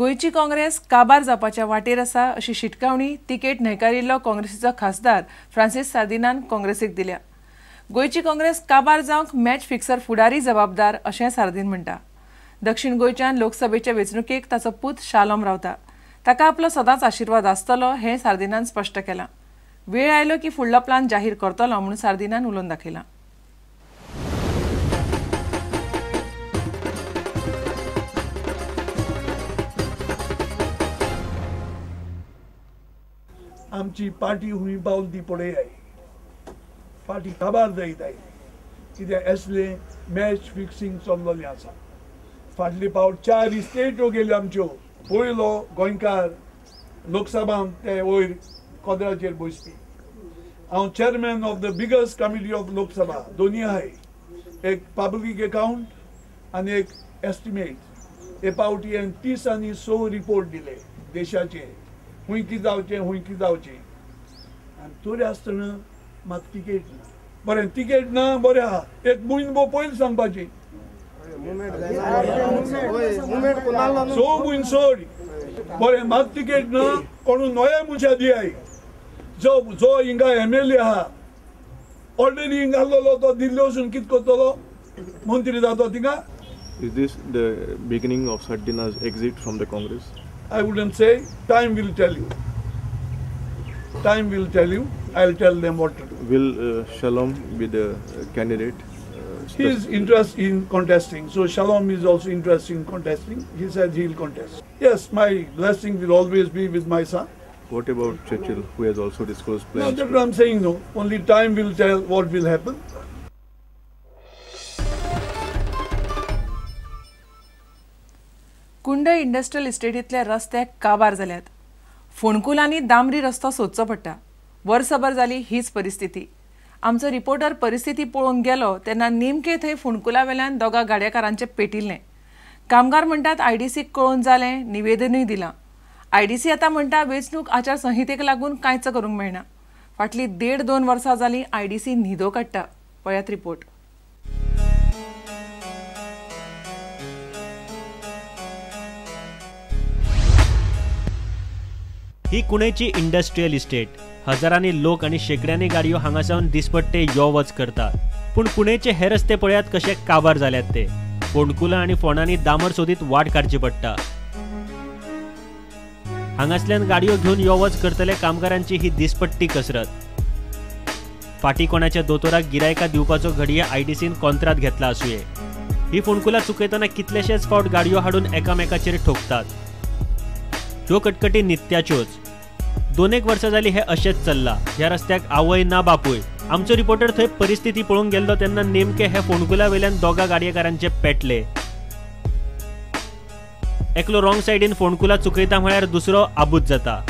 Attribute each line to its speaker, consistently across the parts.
Speaker 1: गोयची काँग्रेस काबार जावपाच्या वाटेर आसा अशी शिटकावणी तिकेट न्हयकारिल्लो काँग्रेसीचो खासदार फ्रांसीस सार्दिनान काँग्रेसीक दिल्या। गोयची काँग्रेस काबार जावंक मॅच फिक्सर फुडारी जबाबदार अशें सार्दिन म्हणटा। दक्षिण गोंयच्यान लोकसभेचे वेंचणुकेक ताचो पूत शालोम रावता। ताका आपलो सदांच आशिर्वाद आसतलो हें सार्दिनान स्पश्ट केलां। वेळ आयलो की फुडलो प्लान जाहीर करतलो म्हणून सार्दिनान उलोवन दाखयलां।
Speaker 2: आमची पार्टी हुई पावल ती पळय पार्टी काबार जायत कित्याक असले मॅच फिक्सिंग चल्लोलें आसा। फाटले पावल 4 स्टेटो गेल्यो आमच्यो। पयलो गोंयकार लोकसभा ते वयर कदेराचेर बसपी। हांव chairman of the biggest committee of Lok Sabha दोनी आहाय, एक पब्लीक अकाउंट आनी एक एस्टिमेट। हे पावटी 30 आनी 100 रिपोर्ट दिले देशाचे, हुंय कितें जावचें आनी तरी आसतना म्हाका तिकेट ना। बरें तिकेट ना बरें आहा, एक म्हयनो पयलीं सांगपाचें। 100 म्हयने सोड बरें म्हाका तिकेट ना, कोण नव्या मनशा दियाय। जो हिंगा MLA आहा ऑलरेडी हिंगा आसलेलो तो दिल्ली वचून कितें करतलो, मंत्री जातो थिंगा।
Speaker 3: Is this the beginning of Sardina's exit from the Congress?
Speaker 2: I wouldn't say. Time will tell you. Time will tell you. I'll tell them what to do.
Speaker 3: Will Shalom be the candidate?
Speaker 2: He is interested in contesting. So Shalom is also interested in contesting. He said he'll contest. Yes, my blessing will always be with my son.
Speaker 3: What about Churchill, who has also disclosed plans?
Speaker 2: No, that's what I'm saying. No, only time will tell what will happen.
Speaker 1: कुंड industrial इस्टेटींतल्या रस्त्याक काबार जाल्यात। फोंडकुलांनी डांबरी रस्तो सोदचो पडटा। वर्सभर जाली हीच परिस्थिती। आमचो रिपोर्टर परिस्थिती पळोवंक गेलो तेन्ना नेमके थंय फोंडकुला वेल्यान दोगा गाडयेकारांचें पेटिल्लें। कामगार म्हणटात IDCक कळोवन जालें, निवेदनूय दिलां। IDC आतां म्हणटा वेंचणूक आचारसंहितेक लागून कांयच करूंक मेळना। फाटलीं 1.5-2 वर्सां जालीं IDC न्हिदो काडटा। पळयात रिपोर्ट।
Speaker 4: ही कुणेची इंडस्ट्रियल इस्टेट। हजारांनी लोक आणि शेकड्यांनी गाडयो हांगासावन दिसपट्टे यो वच करतात। पूण कुणेचे हे रस्ते पळयात कशे काबार जाल्यात ते। फोंडकुला आणि फोंडांनी दामर सोदीत वाट काडची पडटा। हांगासल्यान गाडयो घेवन यो वच करतले कामगारांची ही दिसपट्टी कसरत। फाटी कोणाच्या दोतोराक गिरायका दिवपाचो घडये IDCन कॉन्त्रात घेतला आसुये। ही फोंडकुला चुकयतना कितलेशेच फावट गाडयो हाडून एकामेकाचेर ठोकतात। ह्यो कटकटी नित्याच्योच। 2-1 वर्सां जाली हे अशेंच चल्ला। ह्या रस्त्याक आवय ना बापूय। आमचो रिपोर्टर थंय परिस्थिती पळोवंक गेल्लो तेन्ना नेमके हे फोंडकुला वेल्यान दोगा गाडयेकारांचे पेटले। एकलो रॉंग सायडीन फोंडकुला चुकयता म्हळ्यार दुसरो आबूज जाता।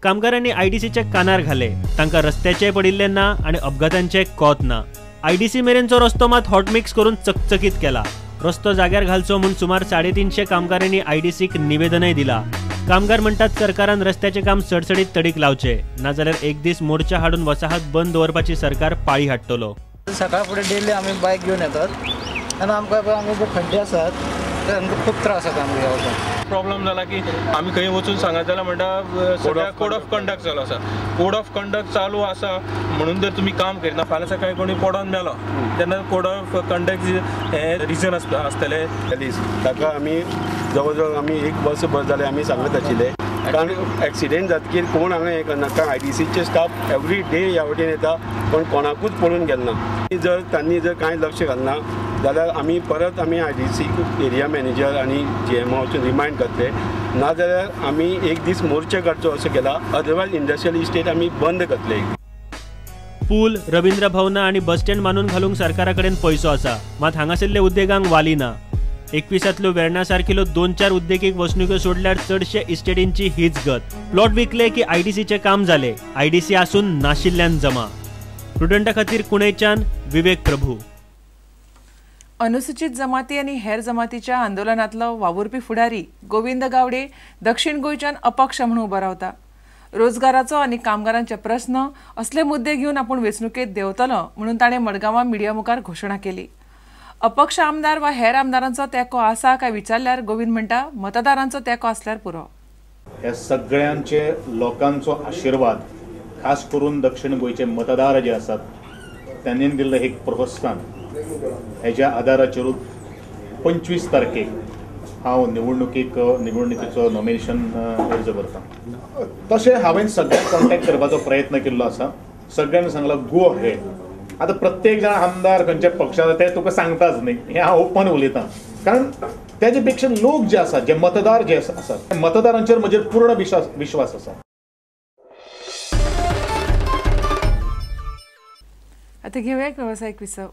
Speaker 4: कामगारांनी IDCचे कानार घाले। तांकां रस्त्याचे पडिल्ले ना आणि अपघातांचे कोत ना। IDC मेरेनचो रस्तो मात हॉटमिक्स करून चकचकीत केला। रस्तो जाग्यार घालचो म्हूण सुमार 350 कामगारांनी IDCक निवेदनय दिला। कामगार म्हणटात सरकारान रस्त्याचे काम सडसडीत तडीक लावचे, नाजाल्यार एक दीस मोर्चा हाडून वसाहत बंद दवरपाची सरकार पाळी हाडटलो।
Speaker 5: सकाळ फुडें डेली आमी बायक घेवन येतात आनी आमकां आमी जे खड्डे आसात ते खूब त्रास जाता आमकां येवपाक।
Speaker 6: प्रॉब्लेम जाला की आमी खंय वचून सांगत जाल्यार म्हणटा सध्या कोड ऑफ कंडक्ट चालू आसा। कोड ऑफ कंडक्ट चालू आसा म्हणून जर तुमी काम करिना, फाल्यां सकाळीं कोणी पडोन मेलो तेन्ना कोड ऑफ कंडक्ट हे रिजन आसतले।
Speaker 7: ताका आमी जवळ जवळ आमी 1 वर्स भर जालें आमी सांगत आशिल्ले, कारण एक्सिडेंट जातकीर कोण हांगा हें करनाका। IDCचे स्टाफ एवरी डे ह्या वटेन येता पण कोणाकूच पडून गेलना। जर तांणी जर कांय लक्ष घालना जाल्यार आमी परत आमी IDC एरिया मॅनेजर आनी GMO वचून रिमांड करतले, नाजाल्यार आमी एक दीस मोर्चा काडचो असो केला। अदरवायज इंडस्ट्रियल इस्टेट आमी बंद करतले।
Speaker 4: पूल, रवींद्र भवना आणि बस स्टँड मानून घालूंक सरकारा कडेन पैसो आसा, मात हांगासरले उद्देगांक वाली ना। 21तल्यो वेर्णा सारकिल्यो 2-4 उद्देगीक वसणुक्यो सोडल्यार चडशे इस्टेटींची हीच गत। प्लॉट विकले की IDCचे काम जाले। IDC आसून नाशिल्ल्यान जमा। प्रुडंटा खातीर कुणेच्यान विवेक प्रभू।
Speaker 1: अनुसूचित जमाती आणि हेर जमातीच्या आंदोलनातलो वावुरपी फुडारी गोविंद गावडे दक्षिण गोंयच्यान अपक्ष म्हणून उबो रावता. रोजगाराचो आनी कामगारांचे प्रस्न असले मुद्दे घेवन आपूण वेंचणुकेत देंवतलो म्हणून ताणें मडगांवां मिडिया मुखार घोशणा केली. अपक्ष आमदार वा हेर आमदारांचो तेंको आसा काय विचारल्यार गोविंद म्हणटा मतदारांचो तेंको आसल्यार पुरो.
Speaker 8: ह्या सगळ्यांचे लोकांचो आशिर्वाद खास करून दक्षिण गोंयचे मतदार जे आसात त्यांनी दिल्लें एक प्रोत्साहन हेच्या आदाराचेरूच 25 तारखेक हांव निवडणुकीचो नॉमिनेशन अर्ज करता. तशें हांवें सगळ्यांक कॉन्टॅक्ट करपाचो प्रयत्न केल्लो आसा. सगळ्यांनी सांगलां गो अहेड. आतां प्रत्येक जाण आमदार खंयच्या पक्षाचो ते तुका सांगताच न्ही, हें हांव ओपन उलयतां. कारण तेजे पेक्षा लोक जे आसात, जे मतदार जे आसात, मतदारांचेर म्हजेर पूर्ण विश्वास आसा.
Speaker 1: आता घेऊया एक व्यावसायिक विसव.